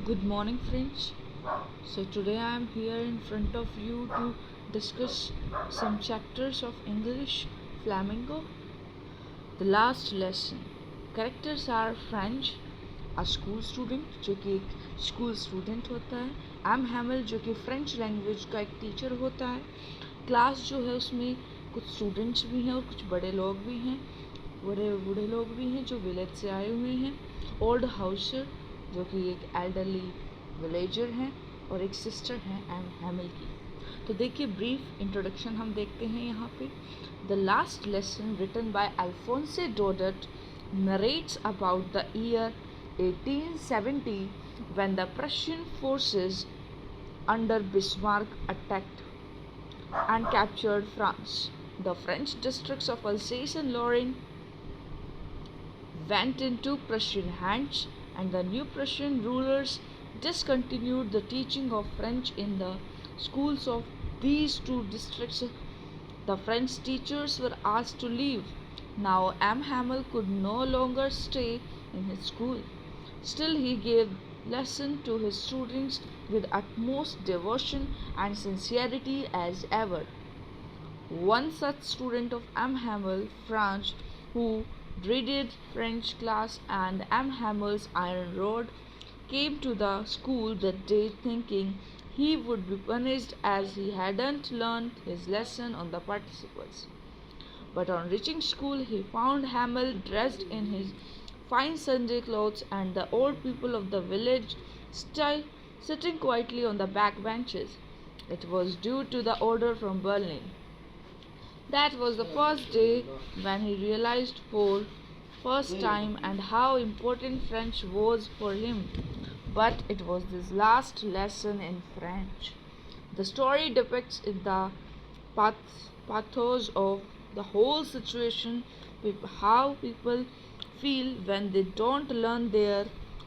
Good morning, friends. So, today I am here in front of you to discuss some chapters of English Flamingo. The last lesson. Characters are French, a school student जो कि एक school student होता है, M हैमल जो कि French language का एक teacher होता है, क्लास जो है उसमें कुछ स्टूडेंट्स भी हैं और कुछ बड़े लोग भी हैं, बड़े बूढ़े लोग भी हैं जो विलेज से आए हुए हैं, ओल्ड हाउसर जो कि एक एल्डरली विलेजर हैं और एक सिस्टर हैं एम हैमल की। तो देखिए ब्रीफ इंट्रोडक्शन हम देखते हैं यहाँ पे। The last lesson written by Alphonse Daudet narrates about the year 1870 when the Prussian forces under Bismarck attacked and captured France. The French districts of Alsace and Lorraine went into Prussian hands, and the new Prussian rulers discontinued the teaching of French in the schools of these two districts. The French teachers were asked to leave. Now M. Hamel could no longer stay in his school. Still, he gave lesson to his students with utmost devotion and sincerity as ever. One such student of M. Hamel, Franz, who dreaded French class and M. Hamel's iron rod, came to the school that day thinking he would be punished as he hadn't learned his lesson on the participles. But on reaching school, he found Hamel dressed in his fine Sunday clothes and the old people of the village sitting quietly on the back benches. It was due to the order from Berlin. That was the first day when he realized for first time and how important French was for him. But it was his last lesson in French. The story depicts the pathos of the whole situation, how people feel when they don't learn their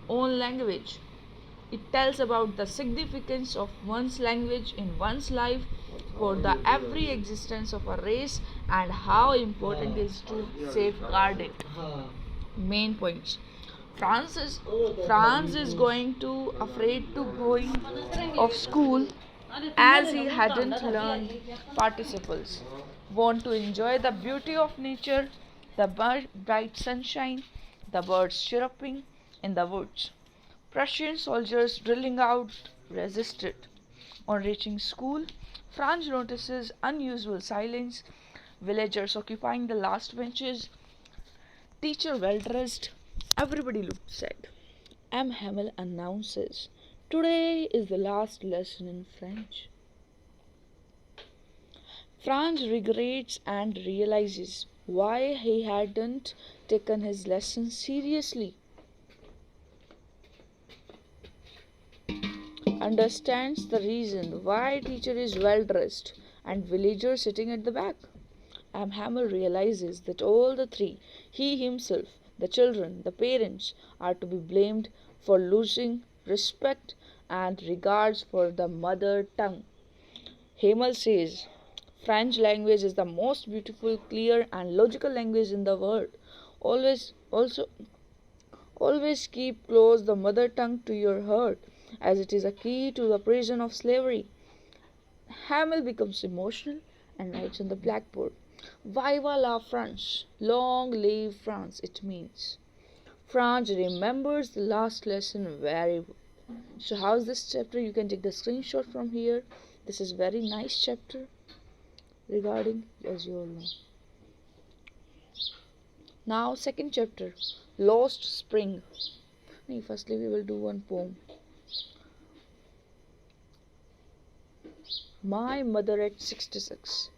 own language. It tells about the significance of one's language in one's life for the every existence of a race and how important it is to safeguard it. Main points. France is going to afraid to going of school as he hadn't learned participles. Want to enjoy the beauty of nature, the bright sunshine, the birds chirping in the woods. Prussian soldiers drilling out resisted. On reaching school, Franz notices unusual silence, villagers occupying the last benches, teacher well dressed. Everybody looked sad. M. Hamel announces, "Today is the last lesson in French." Franz regrets and realizes why he hadn't taken his lesson seriously. Understands the reason why teacher is well dressed and villager sitting at the back. Hamel realizes that all the three, he himself, the children, the parents, are to be blamed for losing respect and regards for the mother tongue. Hamel says, French language is the most beautiful, clear, and logical language in the world. Always, also, always keep close the mother tongue to your heart, as it is a key to the prison of slavery. Hamel becomes emotional and writes on the blackboard, Viva la France! Long live France, it means. France remembers the last lesson very well. So how's this chapter? You can take the screenshot from here. This is very nice chapter regarding, as you all know. Now second chapter, Lost Spring. Firstly we will do one poem. My mother at 66.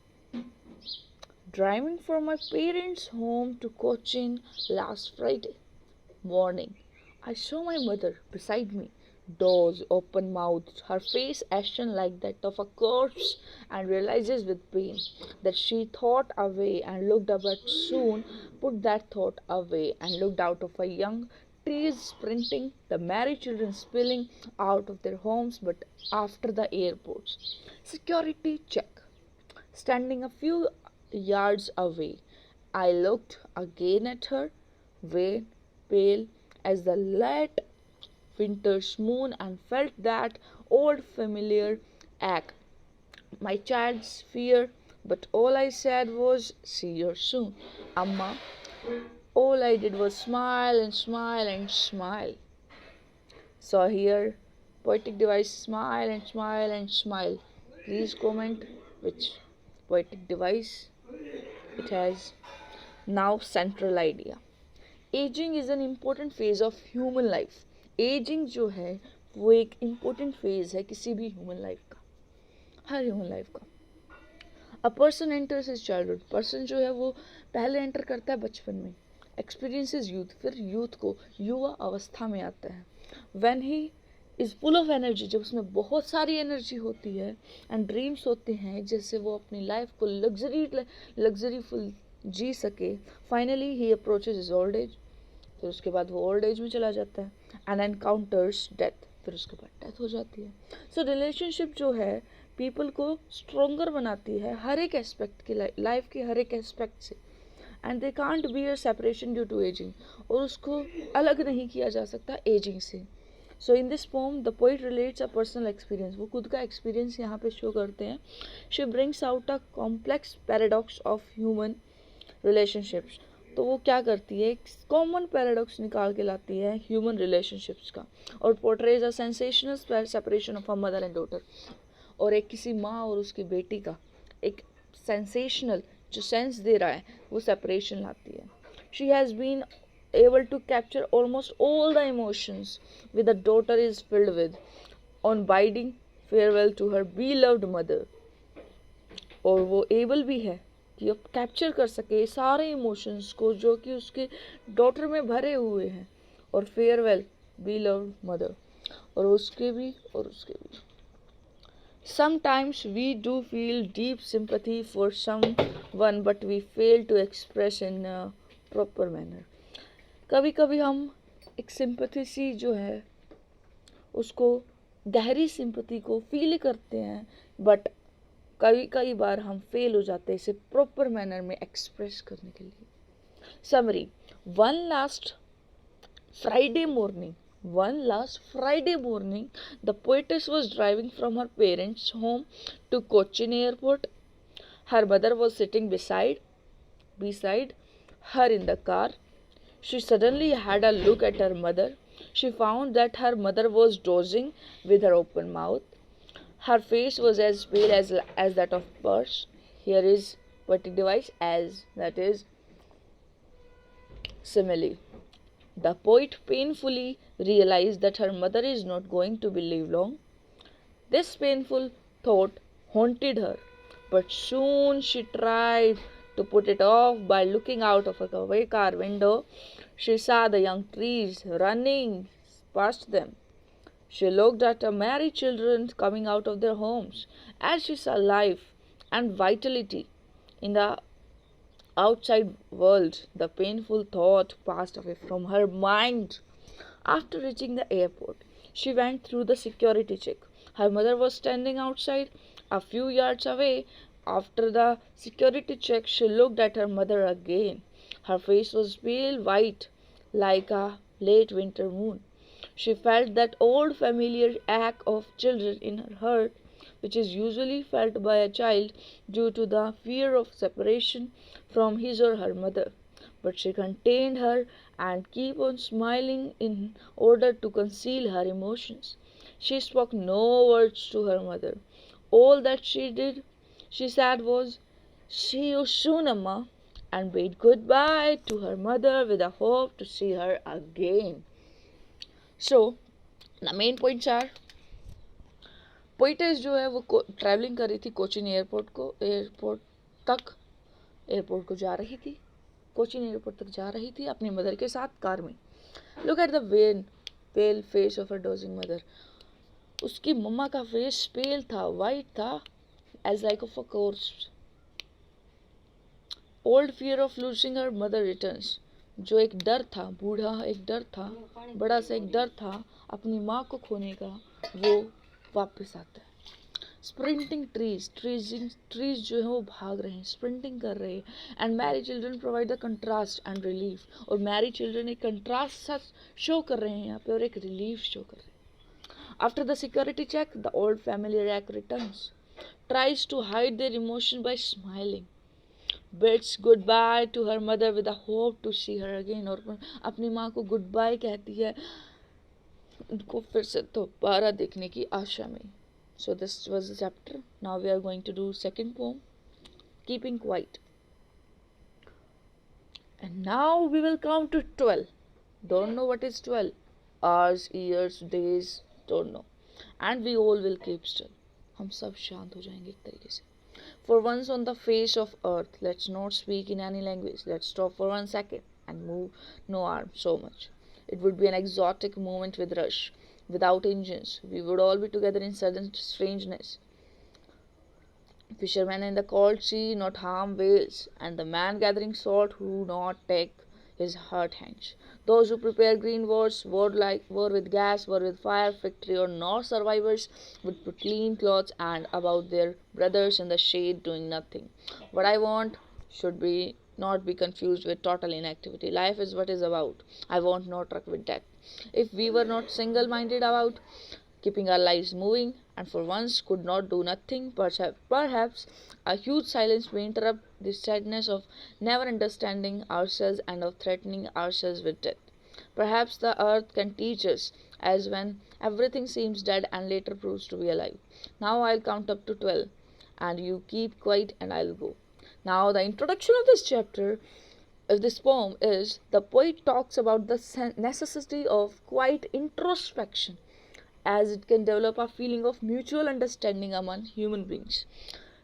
Driving from my parents' home to Cochin last Friday morning, I saw my mother beside me, doors open mouthed, her face ashen like that of a corpse, and realizes with pain that she thought away and looked up, but soon put that thought away and looked out of a young trees sprinting, the merry children spilling out of their homes, but after the airports. Security check. Standing a few yards away, I looked again at her, very pale as the light winter's moon and felt that old familiar ache. My child's fear, but all I said was, "See you soon, Amma." All I did was smile and smile and smile. So here, poetic device, smile and smile and smile. Please comment which poetic device it has. Now, central idea. Ageing is an important phase of human life. Ageing जो है वो एक important phase है किसी भी human life का, हर human life का. A person enters his childhood. Person जो है वो पहले एंटर करता है बचपन में, एक्सपीरियंसेस यूथ, फिर यूथ को युवा अवस्था में आता है. When he is full of energy, जब उसमें बहुत सारी एनर्जी होती है, एंड ड्रीम्स होते हैं जैसे वो अपनी लाइफ को लग्जरीफुल जी सके. Finally he approaches is old age. फिर उसके बाद वो ओल्ड एज में चला जाता है. And encounters death. फिर उसके बाद डेथ हो जाती है. सो रिलेशनशिप जो है पीपल को स्ट्रोंगर बनाती है हर एक एस्पेक्ट के, लाइफ के हर एक एस्पेक्ट से. And they can't be a separation due to ageing. और उसको अलग नहीं किया जा सकता एजिंग से. So in this poem the poet relates a personal experience. वो खुद का एक्सपीरियंस यहाँ पे शो करते हैं. She brings out a complex paradox of human relationships. तो वो क्या करती है, एक कॉमन पैराडॉक्स निकाल के लाती है ह्यूमन रिलेशनशिप्स का, और portrays a sensational separation of a mother and daughter. और एक किसी माँ और उसकी बेटी का एक सेंसेशनल जो सेंस दे रहा है वो सेपरेशन लाती है. She has been able to capture almost all the emotions with the daughter is filled with on bidding farewell to her beloved mother. और वो एबल भी है कि अब कैप्चर कर सके सारे इमोशंस को जो कि उसके डॉटर में भरे हुए हैं. और फेयरवेल beloved mother, और उसके भी और उसके भी. Sometimes we do feel deep sympathy for someone but we fail to express in a proper manner. कभी कभी हम एक सिंपथी सी जो है उसको, गहरी सिंपथी को फील करते हैं, बट कई बार हम फेल हो जाते हैं इसे प्रॉपर मैनर में एक्सप्रेस करने के लिए. Summary. One last Friday morning the poetess was driving from her parents' home to Cochin airport. Her mother was sitting beside her in the car. She suddenly had a look at her mother. She found that her mother was dozing with her open mouth. Her face was as pale as that of birds. Here is poetic device as, that is simile. The poet painfully realized that her mother is not going to live long. This painful thought haunted her, but soon she tried to put it off by looking out of a car window. She saw the young trees running past them. She looked at the merry children coming out of their homes. As she saw life and vitality in the outside world, the painful thought passed away from her mind. After reaching the airport, she went through the security check. Her mother was standing outside, a few yards away. After the security check, she looked at her mother again. Her face was pale white, like a late winter moon. She felt that old familiar ache of children in her heart, which is usually felt by a child due to the fear of separation from his or her mother. But she contained her and kept on smiling in order to conceal her emotions. She spoke no words to her mother. All that she said was, "See you soon, Amma," and bade goodbye to her mother with a hope to see her again. So, the main points are, poetess जो है वो travelling कर रही थी Cochin airport को जा रही थी, कोचिन एयरपोर्ट तक जा रही थी अपनी मदर के साथ कार में. Look at the pale face of a dozing mother. उसकी मम्मा का फेस पेल था, वाइट था, as like of a corpse. Old fear of losing her mother returns. जो एक डर था, बूढ़ा एक डर था, बड़ा सा एक डर था अपनी माँ को खोने का, वो वापस आता है. स्प्रिंटिंग ट्रीज जो है वो भाग रहे हैं, स्प्रिंटिंग कर रहे हैं. And Mary children provide the contrast and relief. और मैरी चिल्ड्रन एक कंट्रास्ट सा शो कर रहे हैं यहाँ पे और एक रिलीफ शो कर रहे हैं. After the security check the old familiar रैक returns, tries to hide their emotion by smiling, bids goodbye to her mother with a hope to see her again. और अपनी माँ को गुड बाय कहती है उनको फिर से दोबारा देखने की आशा में. So this was the chapter. Now we are going to do second poem, Keeping Quiet. And now we will count to 12. Don't know what is 12. Hours, years, days, don't know. And we all will keep still. हम सब शांत हो जाएंगे एक तरीके से. For once on the face of earth, let's not speak in any language. Let's stop for 1 second and move no arm so much. It would be an exotic moment with rush, without engines. We would all be together in sudden strangeness. Fishermen in the cold sea not harm whales, and the man gathering salt who not take his hurt hands. Those who prepare green wars, war with gas, war with fire, victory or no survivors, would put clean clothes and about their brothers in the shade doing nothing. What I want should be not be confused with total inactivity. Life is what is about. I want no truck with death. If we were not single-minded about keeping our lives moving, and for once could not do nothing, perhaps a huge silence may interrupt the sadness of never understanding ourselves and of threatening ourselves with death. Perhaps the earth can teach us, as when everything seems dead and later proves to be alive. Now I'll count up to 12, and you keep quiet and I'll go. Now the introduction of this chapter of this poem is the poet talks about the necessity of quiet introspection, as it can develop a feeling of mutual understanding among human beings.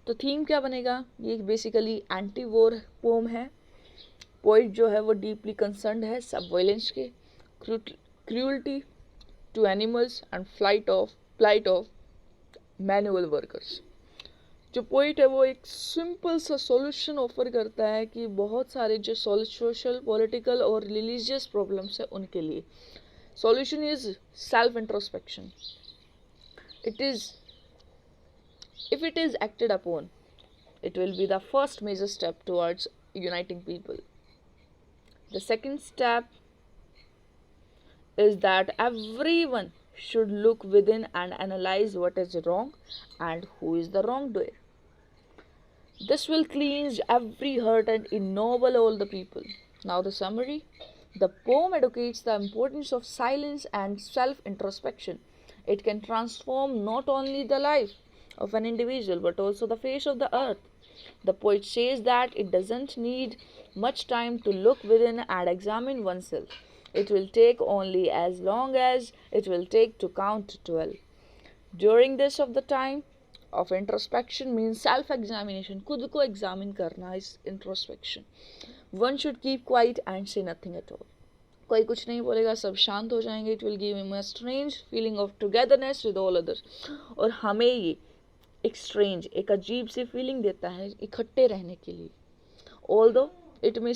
तो theme क्या बनेगा? ये basically anti war poem है. Poet जो है वो deeply concerned है सब वायलेंस के, cruelty to animals and flight of manual workers. जो पोइट है वो एक सिंपल सा सॉल्यूशन ऑफर करता है कि बहुत सारे जो सोशल, पॉलिटिकल और रिलीजियस प्रॉब्लम्स है उनके लिए solution is self introspection. If it is acted upon, it will be the first major step towards uniting people. The second step is that everyone should look within and analyze what is wrong and who is the wrongdoer. This will cleanse every hurt and ennoble all the people. Now the summary. The poem educates the importance of silence and self-introspection. It can transform not only the life of an individual but also the face of the earth. The poet says that it doesn't need much time to look within and examine oneself. It will take only as long as it will take to count 12. During this of the time of introspection means self-examination. खुद को examine करना is introspection. One should keep quiet and say nothing at all. कोई कुछ नहीं बोलेगा, सब शांत हो जाएंगे. It will give him a strange feeling of togetherness with all others. और हमें ये एक strange, एक अजीब सी feeling देता है इकट्ठे रहने के लिए. Although it may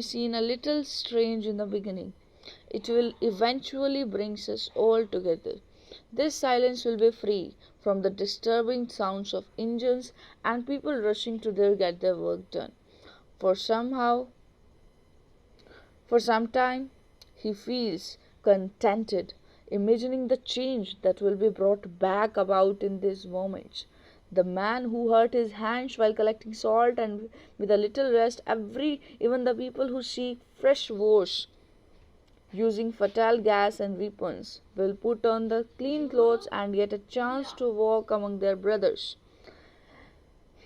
seem a little strange in the beginning, it will eventually bring us all together. This silence will be free from the disturbing sounds of engines and people rushing to get their work done. For some time, he feels contented, imagining the change that will be brought back about in these moments. The man who hurt his hands while collecting salt, and with a little rest, even the people who seek fresh wars using fatal gas and weapons, will put on the clean clothes and get a chance to walk among their brothers.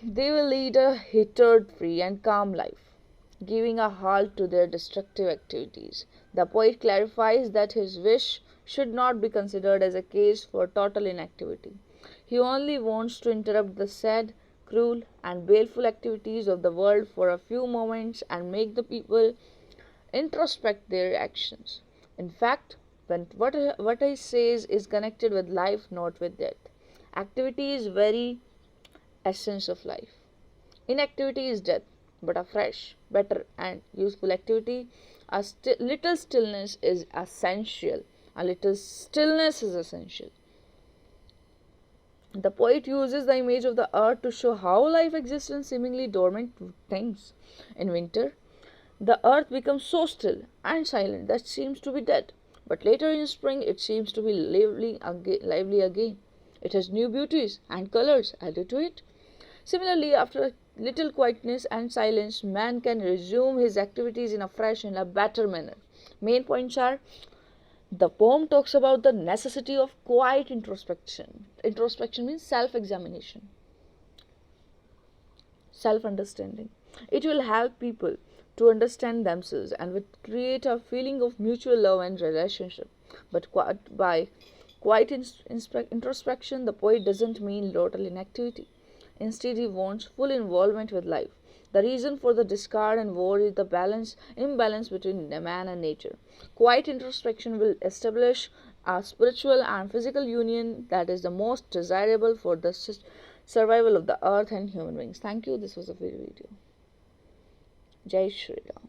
They will lead a hatred-free and calm life, giving a halt to their destructive activities. The poet clarifies that his wish should not be considered as a case for total inactivity. He only wants to interrupt the sad, cruel, and baleful activities of the world for a few moments and make the people introspect their actions. In fact, what he says is connected with life, not with death. Activity is very essence of life. Inactivity is death, but a fresh, better, and useful activity, little stillness is essential. A little stillness is essential. The poet uses the image of the earth to show how life exists in seemingly dormant things. In winter, the earth becomes so still and silent that it seems to be dead. But later in spring, it seems to be lively again. It has new beauties and colors added to it. Similarly, after a little quietness and silence, man can resume his activities in a fresh and a better manner. Main points are: the poem talks about the necessity of quiet introspection. Introspection means self examination, self understanding. It will help people to understand themselves and will create a feeling of mutual love and relationship. But by quiet introspection, the poet doesn't mean total inactivity. Instead, he wants full involvement with life. The reason for the discard and war is the imbalance between man and nature. Quiet introspection will establish a spiritual and physical union that is the most desirable for the survival of the earth and human beings. Thank you. This was a video. Jai Shri Ram.